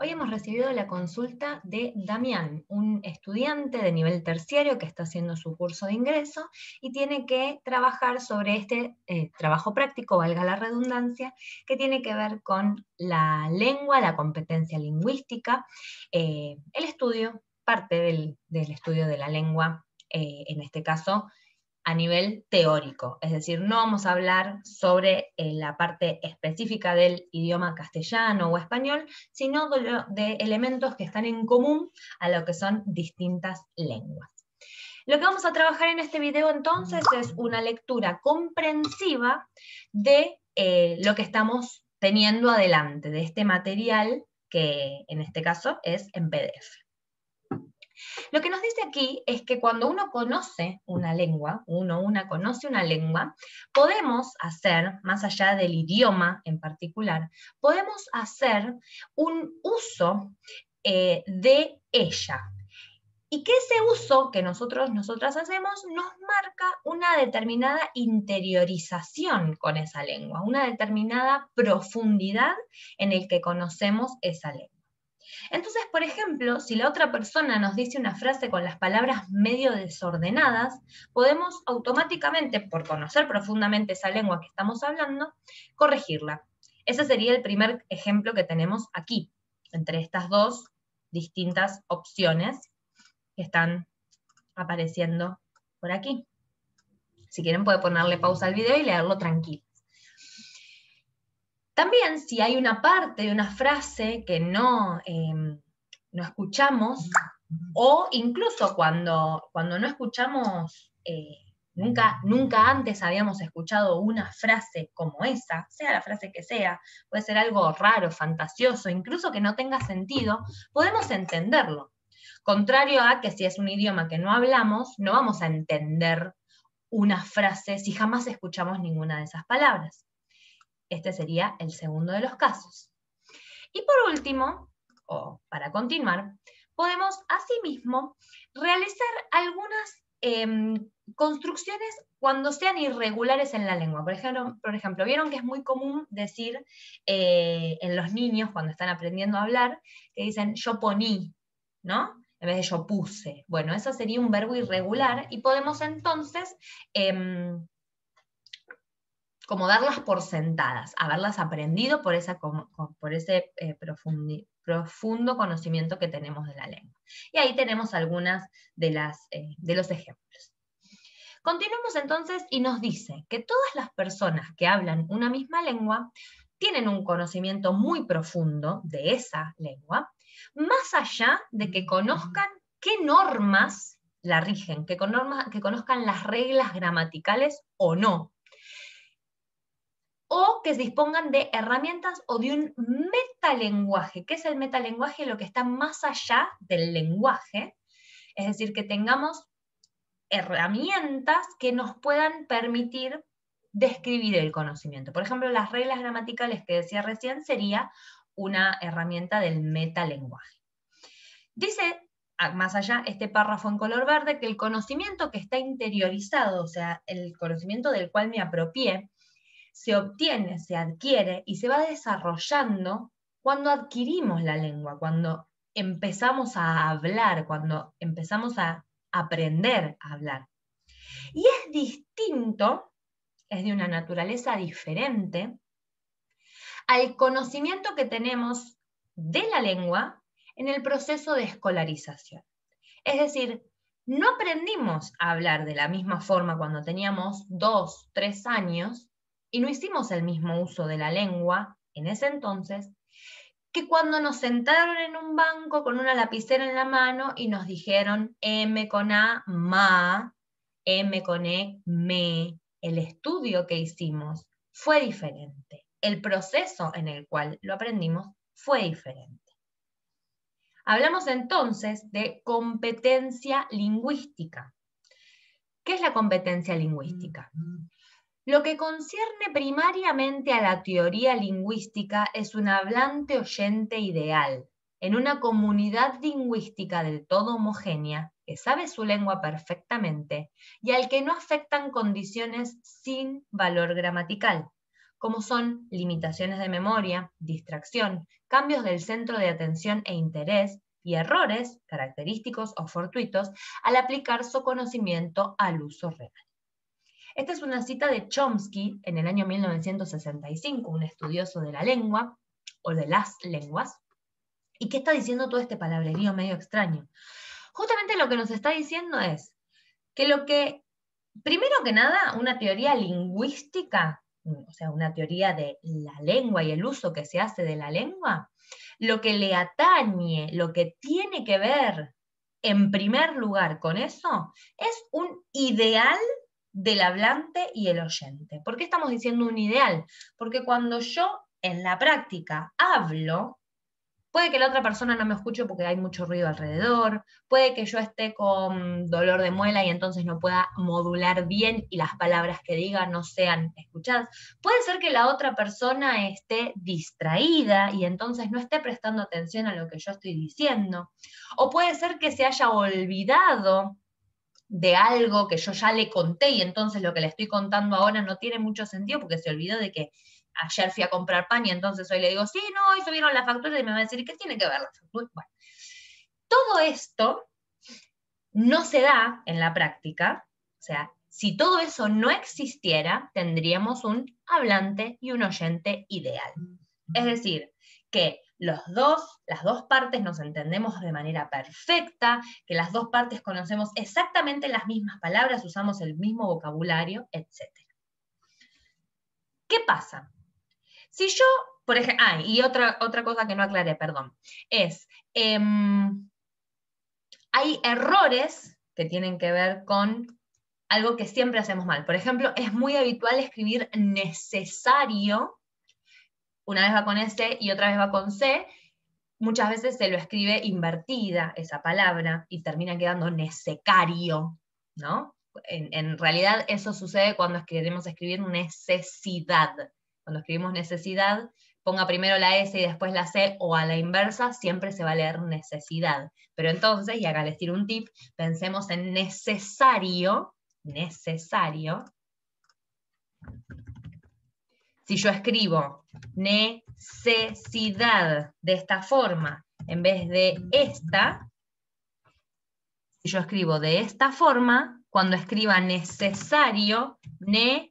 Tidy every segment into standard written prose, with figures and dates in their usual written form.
Hoy hemos recibido la consulta de Damián, un estudiante de nivel terciario que está haciendo su curso de ingreso y tiene que trabajar sobre este trabajo práctico, valga la redundancia, que tiene que ver con la lengua, la competencia lingüística, el estudio, parte del estudio de la lengua, en este caso, a nivel teórico, es decir, no vamos a hablar sobre la parte específica del idioma castellano o español, sino de elementos que están en común a lo que son distintas lenguas. Lo que vamos a trabajar en este video entonces es una lectura comprensiva de lo que estamos teniendo adelante, de este material que en este caso es en PDF. Lo que nos dice aquí es que cuando uno conoce una lengua, una conoce una lengua, podemos hacer, más allá del idioma en particular, podemos hacer un uso de ella. Y que ese uso que nosotras hacemos nos marca una determinada interiorización con esa lengua, una determinada profundidad en el que conocemos esa lengua. Entonces, por ejemplo, si la otra persona nos dice una frase con las palabras medio desordenadas, podemos automáticamente, por conocer profundamente esa lengua que estamos hablando, corregirla. Ese sería el primer ejemplo que tenemos aquí, entre estas dos distintas opciones que están apareciendo por aquí. Si quieren puede ponerle pausa al video y leerlo tranquilo. También si hay una parte de una frase que no escuchamos, o incluso cuando no escuchamos, nunca antes habíamos escuchado una frase como esa, sea la frase que sea, puede ser algo raro, fantasioso, incluso que no tenga sentido, podemos entenderlo. Contrario a que si es un idioma que no hablamos, no vamos a entender una frase si jamás escuchamos ninguna de esas palabras. Este sería el segundo de los casos. Y por último, o para continuar, podemos asimismo realizar algunas construcciones cuando sean irregulares en la lengua. Por ejemplo, vieron que es muy común decir en los niños cuando están aprendiendo a hablar, que dicen yo poní, ¿no? En vez de yo puse. Bueno, eso sería un verbo irregular y podemos entonces como darlas por sentadas, haberlas aprendido por ese profundo conocimiento que tenemos de la lengua. Y ahí tenemos algunas de los ejemplos. Continuamos entonces y nos dice que todas las personas que hablan una misma lengua tienen un conocimiento muy profundo de esa lengua, más allá de que conozcan qué normas la rigen, que conozcan las reglas gramaticales o no, o que se dispongan de herramientas o de un metalenguaje. ¿Qué es el metalenguaje? Lo que está más allá del lenguaje, es decir, que tengamos herramientas que nos puedan permitir describir el conocimiento. Por ejemplo, las reglas gramaticales que decía recién sería una herramienta del metalenguaje. Dice, más allá, este párrafo en color verde, que el conocimiento que está interiorizado, o sea, el conocimiento del cual me apropié, se obtiene, se adquiere y se va desarrollando cuando adquirimos la lengua, cuando empezamos a hablar, cuando empezamos a aprender a hablar. Y es distinto, es de una naturaleza diferente, al conocimiento que tenemos de la lengua en el proceso de escolarización. Es decir, no aprendimos a hablar de la misma forma cuando teníamos 2, 3 años, y no hicimos el mismo uso de la lengua en ese entonces, que cuando nos sentaron en un banco con una lapicera en la mano y nos dijeron M con A, ma, M con E, me. El estudio que hicimos fue diferente. El proceso en el cual lo aprendimos fue diferente. Hablamos entonces de competencia lingüística. ¿Qué es la competencia lingüística? Lo que concierne primariamente a la teoría lingüística es un hablante oyente ideal, en una comunidad lingüística del todo homogénea, que sabe su lengua perfectamente y al que no afectan condiciones sin valor gramatical, como son limitaciones de memoria, distracción, cambios del centro de atención e interés, y errores característicos o fortuitos al aplicar su conocimiento al uso real. Esta es una cita de Chomsky en el año 1965, un estudioso de la lengua, o de las lenguas, y que está diciendo todo este palabrerío medio extraño. Justamente lo que nos está diciendo es que primero que nada, una teoría lingüística, o sea, una teoría de la lengua y el uso que se hace de la lengua, lo que le atañe, lo que tiene que ver en primer lugar con eso, es un ideal del hablante y el oyente. ¿Por qué estamos diciendo un ideal? Porque cuando yo en la práctica hablo, puede que la otra persona no me escuche porque hay mucho ruido alrededor, puede que yo esté con dolor de muela y entonces no pueda modular bien y las palabras que diga no sean escuchadas. Puede ser que la otra persona esté distraída y entonces no esté prestando atención a lo que yo estoy diciendo. O puede ser que se haya olvidado de algo que yo ya le conté y entonces lo que le estoy contando ahora no tiene mucho sentido porque se olvidó de que ayer fui a comprar pan y entonces hoy le digo, sí, no, hoy subieron la factura y me va a decir, ¿qué tiene que ver la factura? Bueno, todo esto no se da en la práctica, o sea, si todo eso no existiera, tendríamos un hablante y un oyente ideal. Es decir, que las dos partes nos entendemos de manera perfecta, que las dos partes conocemos exactamente las mismas palabras, usamos el mismo vocabulario, etc. ¿Qué pasa? Si yo, por ejemplo, y otra cosa que no aclaré, perdón, es, hay errores que tienen que ver con algo que siempre hacemos mal. Por ejemplo, es muy habitual escribir necesario, una vez va con S y otra vez va con C, muchas veces se lo escribe invertida esa palabra y termina quedando necesario, ¿no? En realidad eso sucede cuando queremos escribir necesidad. Cuando escribimos necesidad, ponga primero la S y después la C, o a la inversa, siempre se va a leer necesidad. Pero entonces, y acá les tiro un tip, pensemos en necesario. Si yo escribo necesidad de esta forma en vez de esta, si yo escribo de esta forma, cuando escriba necesario,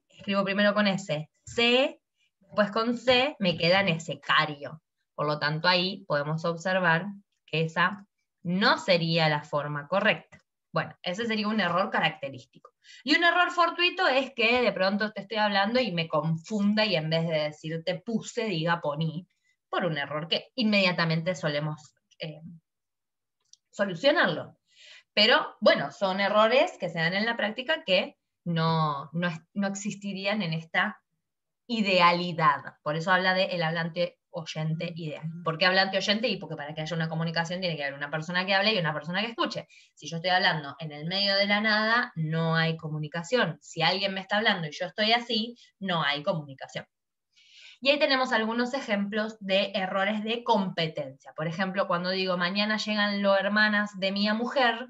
escribo primero con S, C, después con C, me queda necesario. Por lo tanto, ahí podemos observar que esa no sería la forma correcta. Bueno, ese sería un error característico. Y un error fortuito es que de pronto te estoy hablando y me confunda y en vez de decirte puse, diga poní, por un error que inmediatamente solemos solucionarlo. Pero bueno, son errores que se dan en la práctica que no existirían en esta idealidad. Por eso habla de el hablante oyente ideal. ¿Por qué hablante oyente? Y porque para que haya una comunicación tiene que haber una persona que hable y una persona que escuche. Si yo estoy hablando en el medio de la nada, no hay comunicación. Si alguien me está hablando y yo estoy así, no hay comunicación. Y ahí tenemos algunos ejemplos de errores de competencia. Por ejemplo, cuando digo mañana llegan los hermanas de mi mujer,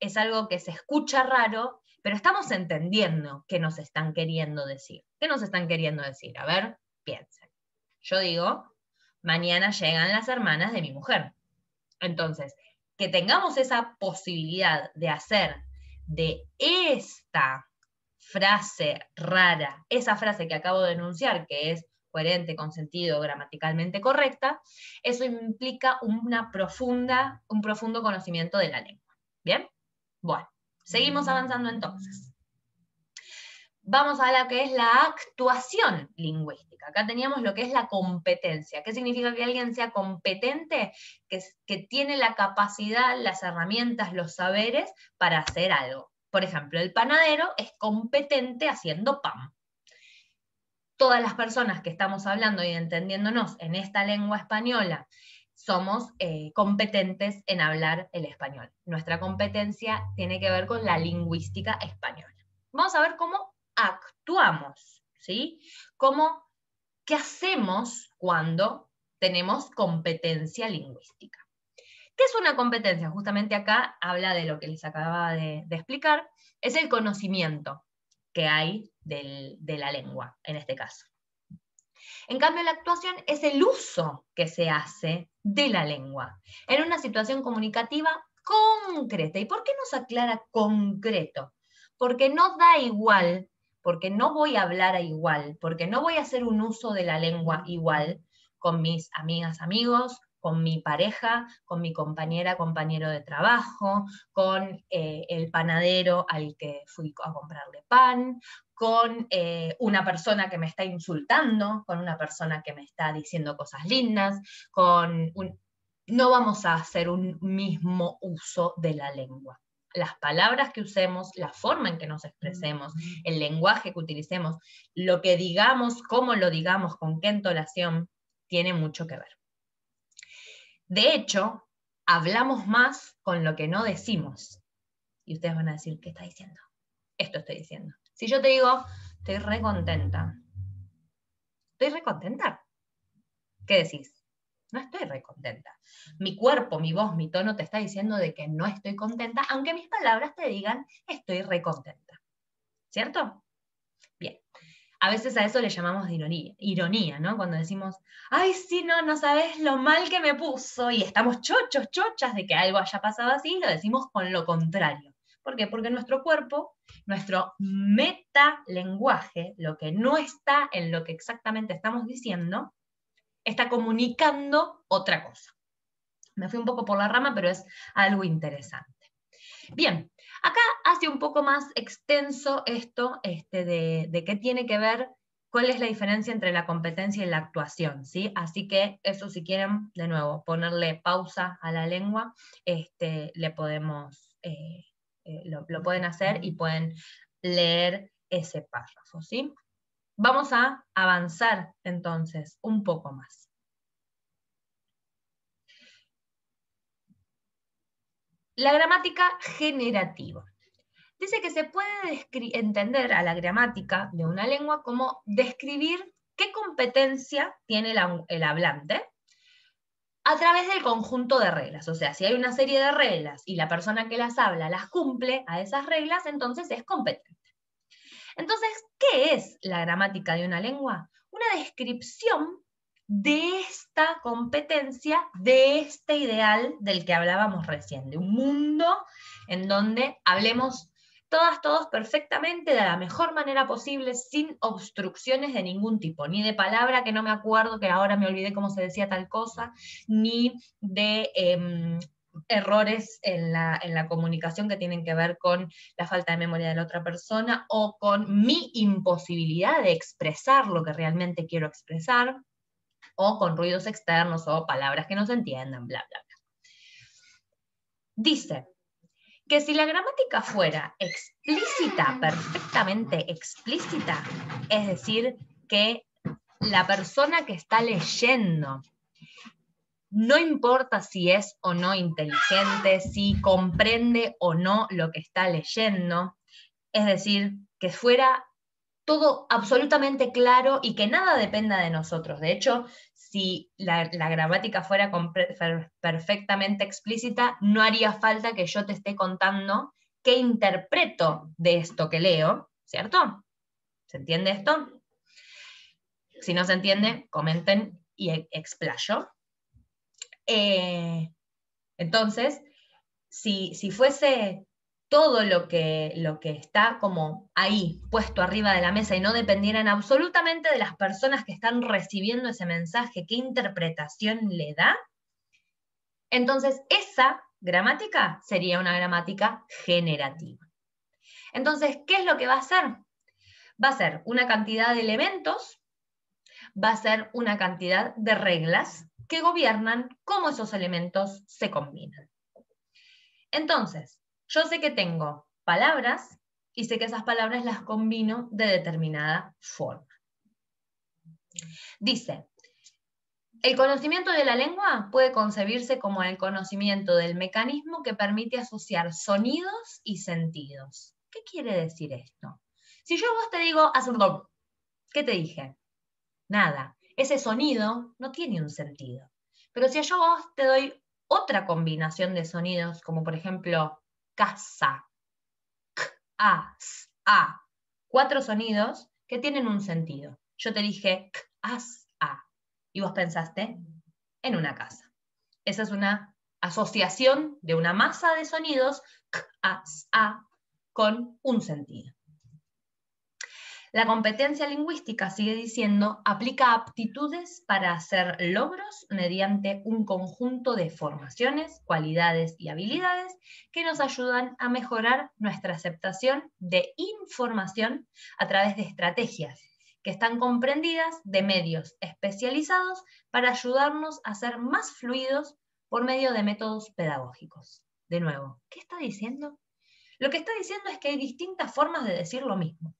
es algo que se escucha raro, pero estamos entendiendo qué nos están queriendo decir. ¿Qué nos están queriendo decir? A ver, piensen. Yo digo, mañana llegan las hermanas de mi mujer. Entonces, que tengamos esa posibilidad de hacer de esta frase rara, esa frase que acabo de enunciar, que es coherente, con sentido, gramaticalmente correcta, eso implica un profundo conocimiento de la lengua. ¿Bien? Bueno, seguimos avanzando entonces. Vamos a lo que es la actuación lingüística. Acá teníamos lo que es la competencia. ¿Qué significa que alguien sea competente? Que tiene la capacidad, las herramientas, los saberes para hacer algo. Por ejemplo, el panadero es competente haciendo pan. Todas las personas que estamos hablando y entendiéndonos en esta lengua española somos competentes en hablar el español. Nuestra competencia tiene que ver con la lingüística española. Vamos a ver cómo actuamos, ¿sí? ¿Qué hacemos cuando tenemos competencia lingüística? ¿Qué es una competencia? Justamente acá habla de lo que les acababa de explicar, es el conocimiento que hay de la lengua, en este caso. En cambio, la actuación es el uso que se hace de la lengua en una situación comunicativa concreta. ¿Y por qué nos aclara concreto? Porque no da igual, porque no voy a hablar a igual, porque no voy a hacer un uso de la lengua igual con mis amigas, amigos, con mi pareja, con mi compañera, compañero de trabajo, con el panadero al que fui a comprarle pan, con una persona que me está insultando, con una persona que me está diciendo cosas lindas, no vamos a hacer un mismo uso de la lengua. Las palabras que usemos, la forma en que nos expresemos, el lenguaje que utilicemos, lo que digamos, cómo lo digamos, con qué entonación, tiene mucho que ver. De hecho, hablamos más con lo que no decimos. Y ustedes van a decir, ¿qué está diciendo? Esto estoy diciendo. Si yo te digo, estoy re contenta. ¿Estoy re contenta? ¿Qué decís? No estoy re contenta. Mi cuerpo, mi voz, mi tono te está diciendo de que no estoy contenta, aunque mis palabras te digan, estoy re contenta. ¿Cierto? Bien. A veces a eso le llamamos de ironía, ¿no? Cuando decimos, ay, sí, no sabes lo mal que me puso, y estamos chochas de que algo haya pasado así, lo decimos con lo contrario. ¿Por qué? Porque nuestro cuerpo, nuestro metalenguaje, lo que no está en lo que exactamente estamos diciendo, está comunicando otra cosa. Me fui un poco por la rama, pero es algo interesante. Bien, acá hace un poco más extenso esto de qué tiene que ver, cuál es la diferencia entre la competencia y la actuación, ¿sí? Así que eso, si quieren, de nuevo, ponerle pausa a la lengua, le podemos, lo pueden hacer y pueden leer ese párrafo, ¿sí? Vamos a avanzar entonces un poco más. La gramática generativa. Dice que se puede entender a la gramática de una lengua como describir qué competencia tiene el hablante a través del conjunto de reglas. O sea, si hay una serie de reglas y la persona que las habla las cumple a esas reglas, entonces es competente. Entonces, ¿qué es la gramática de una lengua? Una descripción de esta competencia, de este ideal del que hablábamos recién, de un mundo en donde hablemos todos perfectamente, de la mejor manera posible, sin obstrucciones de ningún tipo, ni de palabra que no me acuerdo, que ahora me olvidé cómo se decía tal cosa, ni de errores en la comunicación que tienen que ver con la falta de memoria de la otra persona o con mi imposibilidad de expresar lo que realmente quiero expresar, o con ruidos externos o palabras que no se entiendan, bla, bla, bla. Dice que si la gramática fuera explícita, perfectamente explícita, es decir, que la persona que está leyendo, no importa si es o no inteligente, si comprende o no lo que está leyendo, es decir, que fuera todo absolutamente claro y que nada dependa de nosotros. De hecho, si la gramática fuera perfectamente explícita, no haría falta que yo te esté contando qué interpreto de esto que leo, ¿cierto? ¿Se entiende esto? Si no se entiende, comenten y explayo. Entonces, si fuese todo lo que está como ahí, puesto arriba de la mesa, y no dependieran absolutamente de las personas que están recibiendo ese mensaje, qué interpretación le da, entonces esa gramática sería una gramática generativa. Entonces, ¿qué es lo que va a hacer? Va a ser una cantidad de elementos, va a ser una cantidad de reglas que gobiernan cómo esos elementos se combinan. Entonces, yo sé que tengo palabras y sé que esas palabras las combino de determinada forma. Dice, el conocimiento de la lengua puede concebirse como el conocimiento del mecanismo que permite asociar sonidos y sentidos. ¿Qué quiere decir esto? Si yo a vos te digo, ¿qué te dije? Nada. Ese sonido no tiene un sentido. Pero si yo a vos te doy otra combinación de sonidos, como por ejemplo, casa, a, 4 sonidos que tienen un sentido. Yo te dije as, a. Y vos pensaste en una casa. Esa es una asociación de una masa de sonidos, k, as, a, con un sentido. La competencia lingüística, sigue diciendo, aplica aptitudes para hacer logros mediante un conjunto de formaciones, cualidades y habilidades que nos ayudan a mejorar nuestra aceptación de información a través de estrategias que están comprendidas de medios especializados para ayudarnos a ser más fluidos por medio de métodos pedagógicos. De nuevo, ¿qué está diciendo? Lo que está diciendo es que hay distintas formas de decir lo mismo.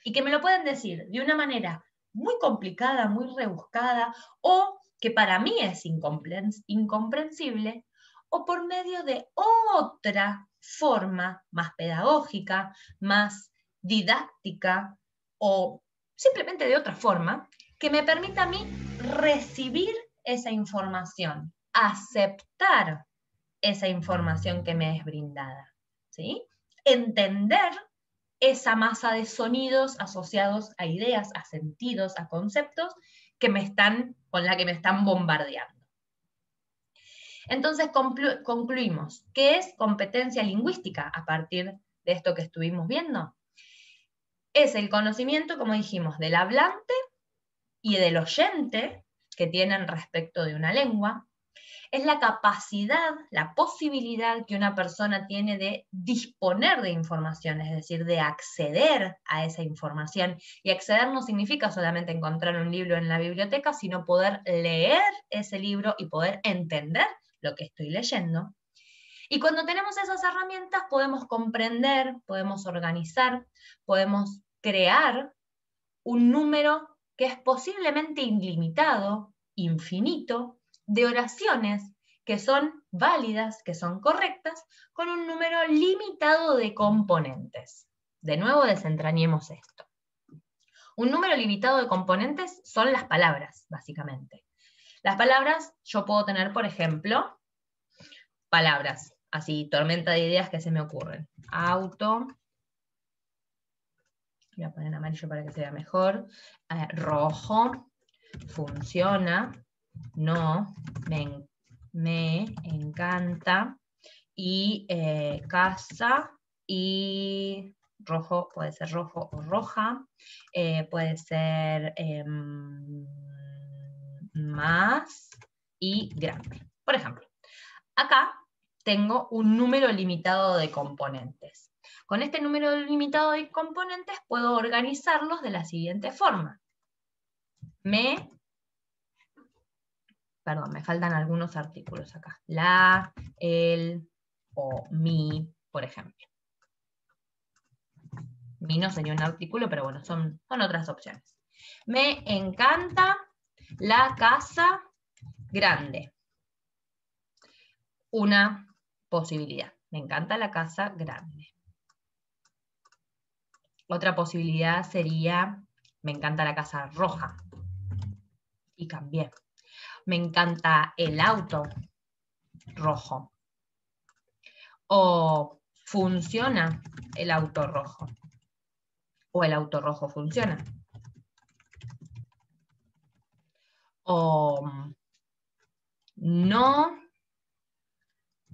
Y que me lo pueden decir de una manera muy complicada, muy rebuscada, o que para mí es incomprensible, o por medio de otra forma más pedagógica, más didáctica, o simplemente de otra forma, que me permita a mí recibir esa información, aceptar esa información que me es brindada, ¿sí? Entender esa masa de sonidos asociados a ideas, a sentidos, a conceptos con la que me están bombardeando. Entonces concluimos, ¿qué es competencia lingüística a partir de esto que estuvimos viendo? Es el conocimiento, como dijimos, del hablante y del oyente que tienen respecto de una lengua. Es la capacidad, la posibilidad que una persona tiene de disponer de información, es decir, de acceder a esa información. Y acceder no significa solamente encontrar un libro en la biblioteca, sino poder leer ese libro y poder entender lo que estoy leyendo. Y cuando tenemos esas herramientas podemos comprender, podemos organizar, podemos crear un número que es posiblemente ilimitado, infinito, de oraciones que son válidas, que son correctas, con un número limitado de componentes. De nuevo desentrañemos esto. Un número limitado de componentes son las palabras, básicamente. Las palabras, yo puedo tener, por ejemplo, palabras, así, tormenta de ideas que se me ocurren. Auto, voy a poner en amarillo para que se vea mejor. Rojo, funciona, no, me encanta, y casa, y rojo, puede ser rojo o roja, puede ser más y grande. Por ejemplo, acá tengo un número limitado de componentes. Con este número limitado de componentes puedo organizarlos de la siguiente forma. Perdón, me faltan algunos artículos acá. La, el o mi, por ejemplo. Mi no sería un artículo, pero bueno, son otras opciones. Me encanta la casa grande. Una posibilidad. Me encanta la casa grande. Otra posibilidad sería, me encanta la casa roja. Y cambié. Me encanta el auto rojo. O funciona el auto rojo. O el auto rojo funciona. O no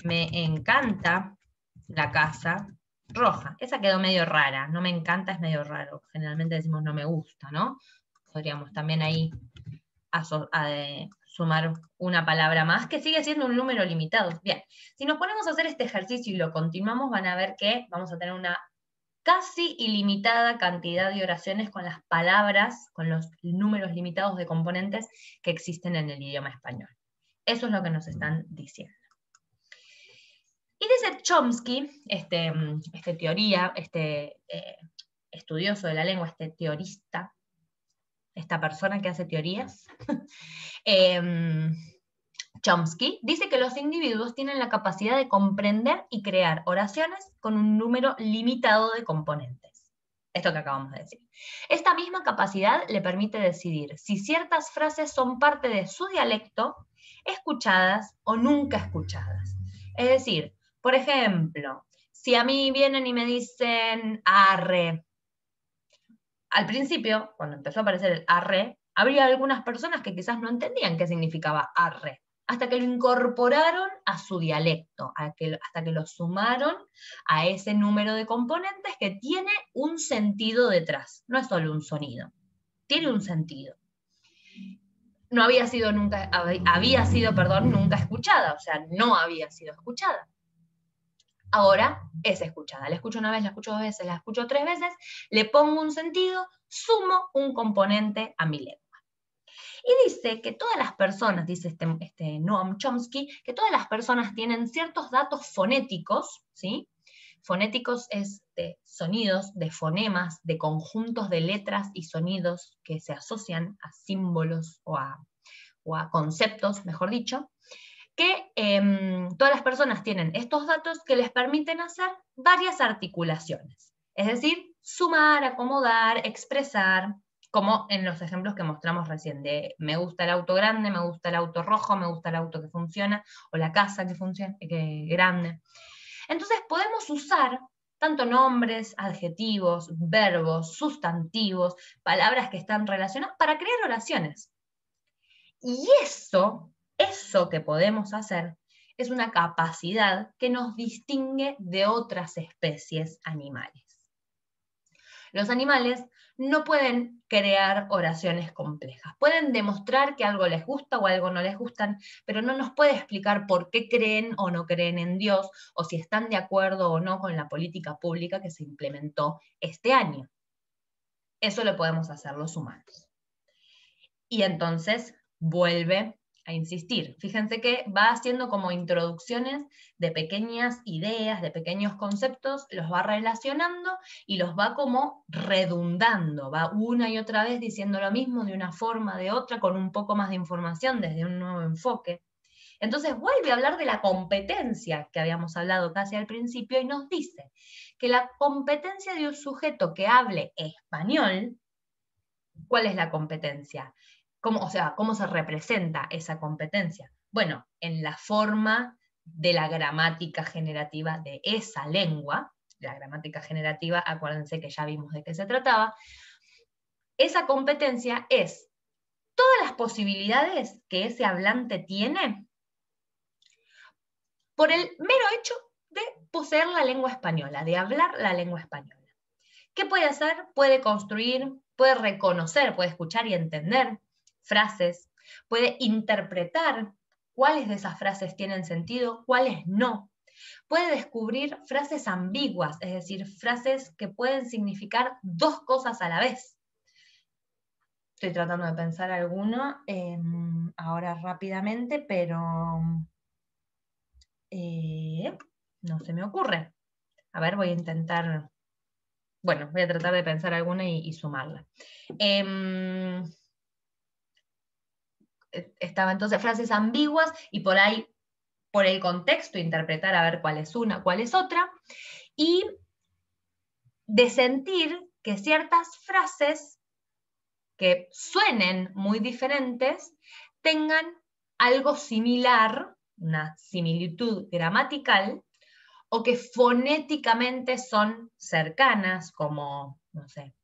me encanta la casa roja. Esa quedó medio rara. No me encanta, es medio raro. Generalmente decimos no me gusta, ¿no? Podríamos también ahí sumar una palabra más, que sigue siendo un número limitado. Bien, si nos ponemos a hacer este ejercicio y lo continuamos, van a ver que vamos a tener una casi ilimitada cantidad de oraciones con las palabras, con los números limitados de componentes que existen en el idioma español. Eso es lo que nos están diciendo. Y dice Chomsky, este estudioso de la lengua, este teorista, esta persona que hace teorías, Chomsky, dice que los individuos tienen la capacidad de comprender y crear oraciones con un número limitado de componentes. Esto que acabamos de decir. Esta misma capacidad le permite decidir si ciertas frases son parte de su dialecto, escuchadas o nunca escuchadas. Es decir, por ejemplo, si a mí vienen y me dicen arre, al principio, cuando empezó a aparecer el arre, Habría algunas personas que quizás no entendían qué significaba arre, hasta que lo incorporaron a su dialecto, hasta que lo sumaron a ese número de componentes que tiene un sentido detrás, no es solo un sonido, tiene un sentido. No había sido nunca, había sido, perdón, nunca escuchada, o sea, no había sido escuchada. Ahora es escuchada. La escucho una vez, la escucho 2 veces, la escucho 3 veces, le pongo un sentido, sumo un componente a mi lengua. Y dice que todas las personas, dice Noam Chomsky, que todas las personas tienen ciertos datos fonéticos, ¿sí? Fonéticos es de sonidos, de fonemas, de conjuntos de letras y sonidos que se asocian a símbolos o a conceptos, mejor dicho, que todas las personas tienen estos datos que les permiten hacer varias articulaciones. Es decir, sumar, acomodar, expresar, como en los ejemplos que mostramos recién, de me gusta el auto grande, me gusta el auto rojo, me gusta el auto que funciona, o la casa que funciona, que grande. Entonces podemos usar tanto nombres, adjetivos, verbos, sustantivos, palabras que están relacionadas para crear oraciones. Y eso que podemos hacer es una capacidad que nos distingue de otras especies animales. Los animales no pueden crear oraciones complejas. Pueden demostrar que algo les gusta o algo no les gustan, pero no nos puede explicar por qué creen o no creen en Dios, o si están de acuerdo o no con la política pública que se implementó este año. Eso lo podemos hacer los humanos. Y entonces vuelve a insistir. Fíjense que va haciendo como introducciones de pequeñas ideas, de pequeños conceptos, los va relacionando y los va como redundando, va una y otra vez diciendo lo mismo de una forma, de otra, con un poco más de información desde un nuevo enfoque. Entonces vuelve a hablar de la competencia que habíamos hablado casi al principio y nos dice que la competencia de un sujeto que hable español, ¿cuál es la competencia? ¿Cómo se representa esa competencia? Bueno, en la forma de la gramática generativa de esa lengua. La gramática generativa, acuérdense que ya vimos de qué se trataba. Esa competencia es todas las posibilidades que ese hablante tiene por el mero hecho de poseer la lengua española, de hablar la lengua española. ¿Qué puede hacer? Puede construir, puede reconocer, puede escuchar y entender frases, puede interpretar cuáles de esas frases tienen sentido, cuáles no. Puede descubrir frases ambiguas, es decir, frases que pueden significar dos cosas a la vez. Estoy tratando de pensar alguno ahora rápidamente, pero no se me ocurre. A ver, voy a intentar... Bueno, voy a tratar de pensar alguna y sumarla. Estaba entonces frases ambiguas y por ahí, por el contexto, interpretar a ver cuál es una, cuál es otra, y de sentir que ciertas frases que suenen muy diferentes tengan algo similar, una similitud gramatical, o que fonéticamente son cercanas, como, no sé,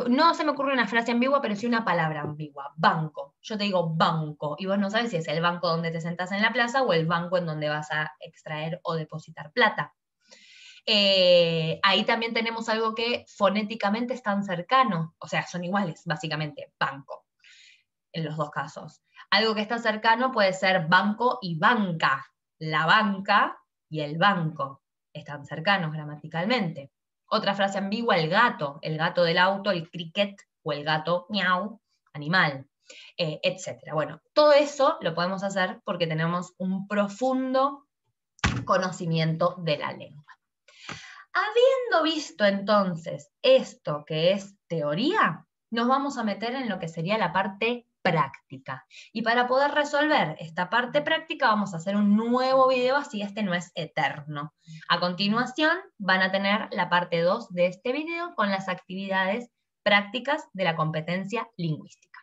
no se me ocurre una frase ambigua, pero sí una palabra ambigua. Banco. Yo te digo banco, y vos no sabes si es el banco donde te sentás en la plaza o el banco en donde vas a extraer o depositar plata. Ahí también tenemos algo que fonéticamente es tan cercano, o sea, son iguales, básicamente, banco, en los dos casos. Algo que está cercano puede ser banco y banca. La banca y el banco están cercanos gramaticalmente. Otra frase ambigua, el gato del auto, el cricket o el gato miau, animal, etc. Bueno, todo eso lo podemos hacer porque tenemos un profundo conocimiento de la lengua. Habiendo visto entonces esto que es teoría, nos vamos a meter en lo que sería la parte práctica. Y para poder resolver esta parte práctica vamos a hacer un nuevo video, así este no es eterno. A continuación van a tener la parte 2 de este video con las actividades prácticas de la competencia lingüística.